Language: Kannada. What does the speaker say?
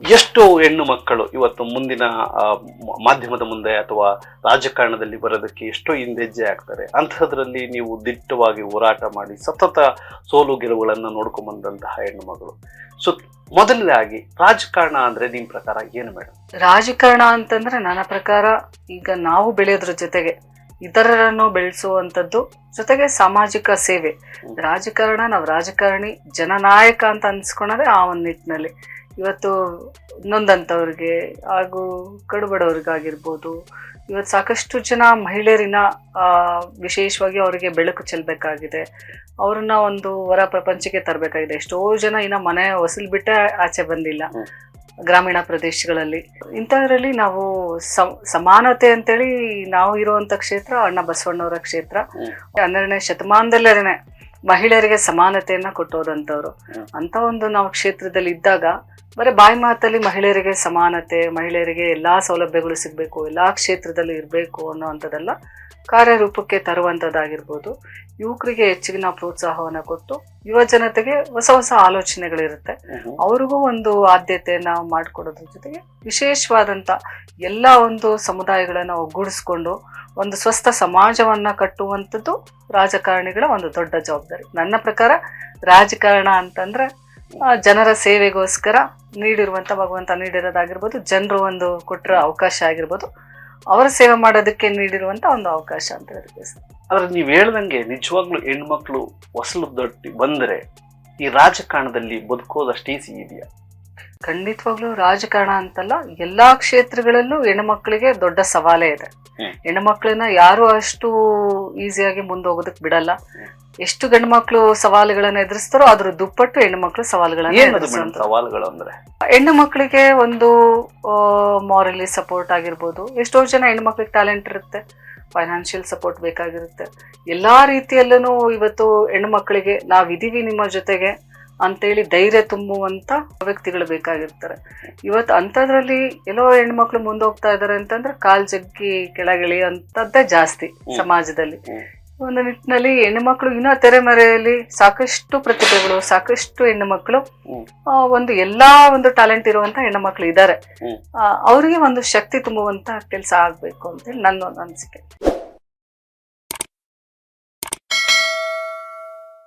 ಎಷ್ಟು ಹೆಣ್ಣು ಮಕ್ಕಳು ಇವತ್ತು ಮುಂದಿನ ಮಾಧ್ಯಮದ ಮುಂದೆ ಅಥವಾ ರಾಜಕಾರಣದಲ್ಲಿ ಬರೋದಕ್ಕೆ ಎಷ್ಟೋ ಹಿಂದೆಜ್ಜೆ ಆಗ್ತಾರೆ. ಅಂಥದ್ರಲ್ಲಿ ನೀವು ದಿಟ್ಟವಾಗಿ ಹೋರಾಟ ಮಾಡಿ ಸತತ ಸೋಲು ಗೆಲುವುಗಳನ್ನು ನೋಡ್ಕೊಂಡ್ ಬಂದಂತಹ ಹೆಣ್ಣು ಮಗಳು. ಸೊ ಮೊದಲನೇದಾಗಿ ರಾಜಕಾರಣ ಅಂದ್ರೆ ನಿಮ್ ಪ್ರಕಾರ ಏನು ಮೇಡಮ್? ರಾಜಕಾರಣ ಅಂತಂದ್ರೆ ನನ್ನ ಪ್ರಕಾರ ಈಗ ನಾವು ಬೆಳೆಯೋದ್ರ ಜೊತೆಗೆ ಇತರರನ್ನು ಬೆಳೆಸುವಂಥದ್ದು, ಜೊತೆಗೆ ಸಾಮಾಜಿಕ ಸೇವೆ. ರಾಜಕಾರಣ, ನಾವು ರಾಜಕಾರಣಿ ಜನನಾಯಕ ಅಂತ ಅನ್ಸ್ಕೊಳೋದೇ ಆ ಒಂದು ನಿಟ್ಟಿನಲ್ಲಿ. ಇವತ್ತು ನೊಂದಂಥವ್ರಿಗೆ ಹಾಗೂ ಕಡುಬಡವ್ರಿಗಾಗಿರ್ಬೋದು, ಇವತ್ತು ಸಾಕಷ್ಟು ಜನ ಮಹಿಳೆಯರಿನ ವಿಶೇಷವಾಗಿ ಅವರಿಗೆ ಬೆಳಕು ಚೆಲ್ಲಬೇಕಾಗಿದೆ, ಅವ್ರನ್ನ ಒಂದು ಹೊರ ಪ್ರಪಂಚಕ್ಕೆ ತರಬೇಕಾಗಿದೆ. ಎಷ್ಟೋ ಜನ ಇನ್ನ ಮನೆ ಹೊಸಲು ಬಿಟ್ಟೆ ಆಚೆ ಬಂದಿಲ್ಲ ಗ್ರಾಮೀಣ ಪ್ರದೇಶಗಳಲ್ಲಿ. ಇಂಥದ್ರಲ್ಲಿ ನಾವು ಸಮಾನತೆ ಅಂತೇಳಿ ನಾವು ಇರುವಂತ ಕ್ಷೇತ್ರ ಅಣ್ಣ ಬಸವಣ್ಣವರ ಕ್ಷೇತ್ರ. 12ನೇ ಶತಮಾನದಲ್ಲೇನೆ ಮಹಿಳೆಯರಿಗೆ ಸಮಾನತೆಯನ್ನ ಕೊಟ್ಟೋದಂಥವ್ರು. ಅಂತ ಒಂದು ನಾವು ಕ್ಷೇತ್ರದಲ್ಲಿ ಇದ್ದಾಗ ಬರೀ ಬಾಯಿ ಮಾತಲ್ಲಿ ಮಹಿಳೆಯರಿಗೆ ಸಮಾನತೆ, ಮಹಿಳೆಯರಿಗೆ ಎಲ್ಲಾ ಸೌಲಭ್ಯಗಳು ಸಿಗ್ಬೇಕು, ಎಲ್ಲಾ ಕ್ಷೇತ್ರದಲ್ಲೂ ಇರಬೇಕು ಅನ್ನೋವಂಥದ್ದೆಲ್ಲ ಕಾರ್ಯರೂಪಕ್ಕೆ ತರುವಂಥದ್ದಾಗಿರ್ಬೋದು. ಯುವಕರಿಗೆ ಹೆಚ್ಚಿಗೆ ನಾವು ಪ್ರೋತ್ಸಾಹವನ್ನ ಕೊಟ್ಟು ಯುವ ಜನತೆಗೆ ಹೊಸ ಹೊಸ ಆಲೋಚನೆಗಳಿರುತ್ತೆ, ಅವ್ರಿಗೂ ಒಂದು ಆದ್ಯತೆಯನ್ನ ಮಾಡಿಕೊಡೋದ್ರ ಜೊತೆಗೆ ವಿಶೇಷವಾದಂತ ಎಲ್ಲ ಒಂದು ಸಮುದಾಯಗಳನ್ನ ಒಗ್ಗೂಡಿಸ್ಕೊಂಡು ಒಂದು ಸ್ವಸ್ಥ ಸಮಾಜವನ್ನ ಕಟ್ಟುವಂಥದ್ದು ರಾಜಕಾರಣಿಗಳ ಒಂದು ದೊಡ್ಡ ಜವಾಬ್ದಾರಿ. ನನ್ನ ಪ್ರಕಾರ ರಾಜಕಾರಣ ಅಂತಂದ್ರೆ ಜನರ ಸೇವೆಗೋಸ್ಕರ ನೀಡಿರುವಂತ, ಭಗವಂತ ನೀಡಿರೋದಾಗಿರ್ಬೋದು, ಜನರು ಒಂದು ಕೊಟ್ಟರ ಅವಕಾಶ ಆಗಿರ್ಬೋದು, ಅವರ ಸೇವೆ ಮಾಡೋದಕ್ಕೆ ನೀಡಿರುವಂತ ಒಂದು ಅವಕಾಶ ಅಂತ ಹೇಳಕ್ಕೆ. ಆದ್ರೆ ನೀವ್ ಹೇಳ್ದಂಗೆ ನಿಜವಾಗ್ಲೂ ಹೆಣ್ಮಕ್ಳು ಹೊಸಲು ದೊಡ್ಡ ಬಂದ್ರೆ ಈ ರಾಜಕಾರಣದಲ್ಲಿ ಬದುಕೋದಷ್ಟು ಈಸಿ ಇದೆಯಾ? ಖಂಡಿತವಾಗ್ಲೂ ರಾಜಕಾರಣ ಅಂತಲ್ಲ, ಎಲ್ಲಾ ಕ್ಷೇತ್ರಗಳಲ್ಲೂ ಹೆಣ್ಮಕ್ಳಿಗೆ ದೊಡ್ಡ ಸವಾಲೇ ಇದೆ. ಹೆಣ್ಮಕ್ಳನ್ನ ಯಾರು ಅಷ್ಟು ಈಸಿಯಾಗಿ ಮುಂದೆ ಹೋಗೋದಕ್ ಬಿಡಲ್ಲ. ಎಷ್ಟು ಗಂಡು ಮಕ್ಳು ಸವಾಲುಗಳನ್ನ ಎದುರಿಸ್ತಾರೋ ಅದ್ರ ದುಪ್ಪಟ್ಟು ಹೆಣ್ಣು ಮಕ್ಳು ಸವಾಲುಗಳು ಅಂದ್ರೆ ಹೆಣ್ಣು ಮಕ್ಕಳಿಗೆ ಒಂದು ಮಾರಲಿ ಸಪೋರ್ಟ್ ಆಗಿರ್ಬೋದು. ಎಷ್ಟೋ ಜನ ಹೆಣ್ಣು ಮಕ್ಳಿಗೆ ಟ್ಯಾಲೆಂಟ್ ಇರುತ್ತೆ, ಫೈನಾನ್ಷಿಯಲ್ ಸಪೋರ್ಟ್ ಬೇಕಾಗಿರುತ್ತೆ. ಎಲ್ಲಾ ರೀತಿಯಲ್ಲೂ ಇವತ್ತು ಹೆಣ್ಣು ಮಕ್ಕಳಿಗೆ ನಾವಿದೀವಿ ನಿಮ್ಮ ಜೊತೆಗೆ ಅಂತೇಳಿ ಧೈರ್ಯ ತುಂಬುವಂತ ವ್ಯಕ್ತಿಗಳು ಬೇಕಾಗಿರ್ತಾರೆ. ಇವತ್ತು ಅಂಥದ್ರಲ್ಲಿ ಎಲ್ಲೋ ಹೆಣ್ಮಕ್ಳು ಮುಂದೆ ಹೋಗ್ತಾ ಇದಾರೆ ಅಂತಂದ್ರೆ ಕಾಲ್ ಜಗ್ಗಿ ಕೆಳಗಿಳಿಯುವಂಥದ್ದೇ ಜಾಸ್ತಿ ಸಮಾಜದಲ್ಲಿ. ಒಂದು ನಿಟ್ಟಿನಲ್ಲಿ ಹೆಣ್ಣು ಮಕ್ಕಳು ಇನ್ನೂ ತೆರೆಮರೆಯಲ್ಲಿ ಸಾಕಷ್ಟು ಪ್ರತಿಭೆಗಳು, ಸಾಕಷ್ಟು ಹೆಣ್ಣು ಮಕ್ಕಳು ಒಂದು ಎಲ್ಲಾ ಒಂದು ಟ್ಯಾಲೆಂಟ್ ಇರುವಂತ ಹೆಣ್ಣು ಮಕ್ಕಳು ಇದ್ದಾರೆ. ಅವರಿಗೆ ಒಂದು ಶಕ್ತಿ ತುಂಬುವಂತ ಕೆಲಸ ಆಗ್ಬೇಕು ಅಂತೇಳಿ ನನ್ನ ಒಂದು ಅನಿಸಿಕೆ.